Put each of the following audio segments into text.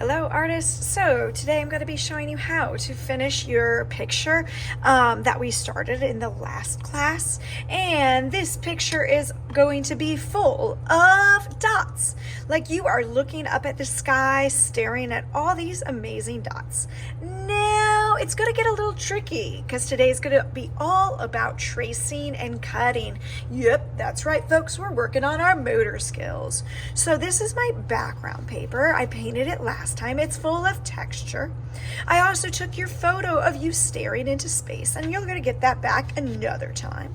Hello artists. So today I'm going to be showing you how to finish your picture that we started in the last class, and this picture is going to be full of dots. Like you are looking up at the sky staring at all these amazing dots. Now it's going to get a little tricky because today is going to be all about tracing and cutting. Yep, that's right folks, we're working on our motor skills. So this is my background paper. I painted it last time. It's full of texture. I also took your photo of you staring into space, and you're going to get that back another time.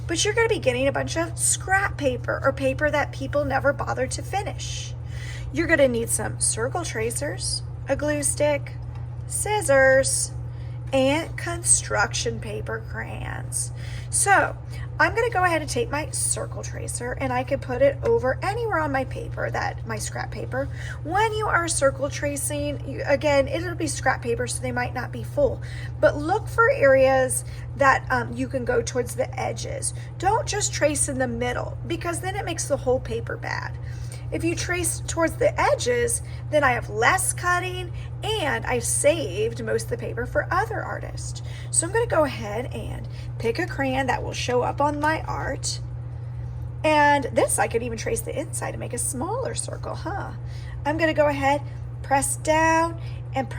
But you're going to be getting a bunch of scrap paper or paper that people never bothered to finish. You're going to need some circle tracers, a glue stick, scissors, and construction paper crayons. So I'm going to go ahead and take my circle tracer, and I can put it over anywhere on my paper, my scrap paper. When you are circle tracing, again, it'll be scrap paper, so they might not be full, but look for areas that you can go towards the edges. Don't just trace in the middle, because then it makes the whole paper bad. If you trace towards the edges, then I have less cutting and I've saved most of the paper for other artists. So I'm going to go ahead and pick a crayon that will show up on my art. And this, I could even trace the inside to make a smaller circle, huh? I'm going to go ahead, press down and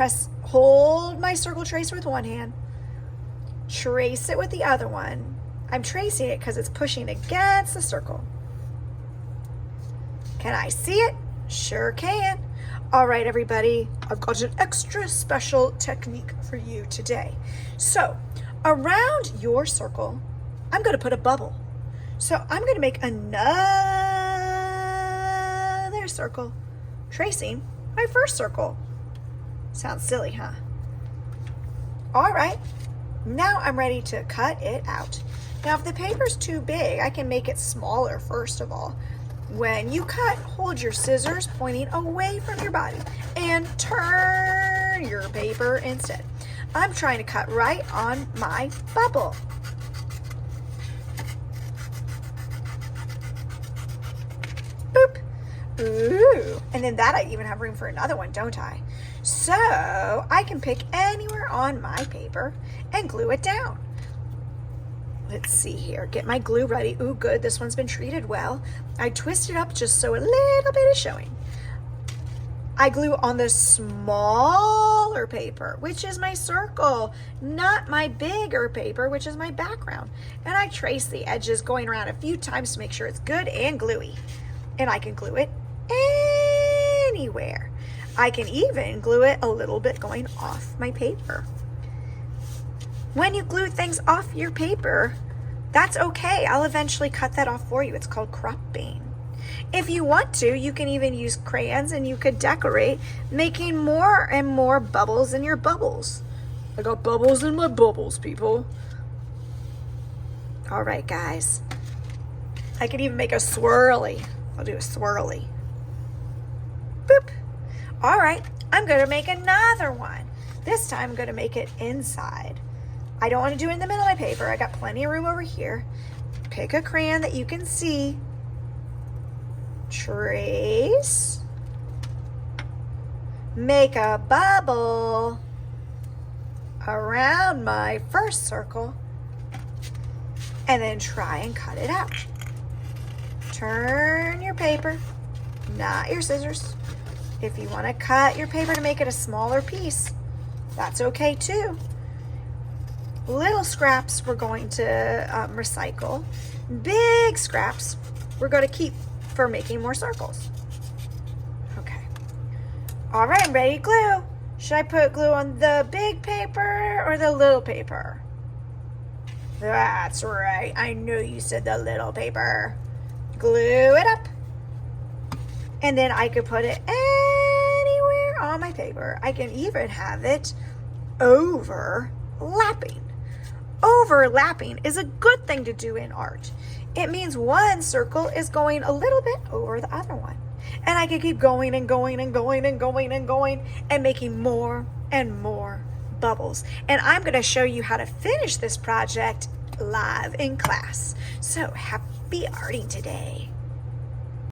hold my circle tracer with one hand, trace it with the other one. I'm tracing it because it's pushing against the circle. Can I see it? Sure can. All right, everybody, I've got an extra special technique for you today. So around your circle, I'm going to put a bubble. So I'm going to make another circle, tracing my first circle. Sounds silly, huh? All right, now I'm ready to cut it out. Now, if the paper's too big, I can make it smaller first of all. When you cut, hold your scissors pointing away from your body and turn your paper instead. I'm trying to cut right on my bubble. Boop. Ooh. And then that I even have room for another one, don't I? So I can pick anywhere on my paper and glue it down. Let's see here, get my glue ready. Ooh, good, this one's been treated well. I twist it up just so a little bit is showing. I glue on the smaller paper, which is my circle, not my bigger paper, which is my background. And I trace the edges going around a few times to make sure it's good and gluey. And I can glue it anywhere. I can even glue it a little bit going off my paper. When you glue things off your paper, that's okay. I'll eventually cut that off for you. It's called cropping. If you want to, you can even use crayons and you could decorate, making more and more bubbles in your bubbles. I got bubbles in my bubbles, people. All right, guys. I could even make a swirly. I'll do a swirly. Boop. All right, I'm going to make another one. This time I'm going to make it inside. I don't want to do it in the middle of my paper. I got plenty of room over here. Pick a crayon that you can see. Trace. Make a bubble around my first circle. And then try and cut it out. Turn your paper, not your scissors. If you want to cut your paper to make it a smaller piece, that's okay too. Little scraps we're going to recycle. Big scraps we're going to keep for making more circles. Okay. All right, I'm ready to glue. Should I put glue on the big paper or the little paper? That's right. I knew you said the little paper. Glue it up. And then I could put it anywhere on my paper. I can even have it overlapping. Overlapping is a good thing to do in art. It means one circle is going a little bit over the other one. And I can keep going and going and going and going and going and making more and more bubbles. And I'm going to show you how to finish this project live in class. So happy arting today.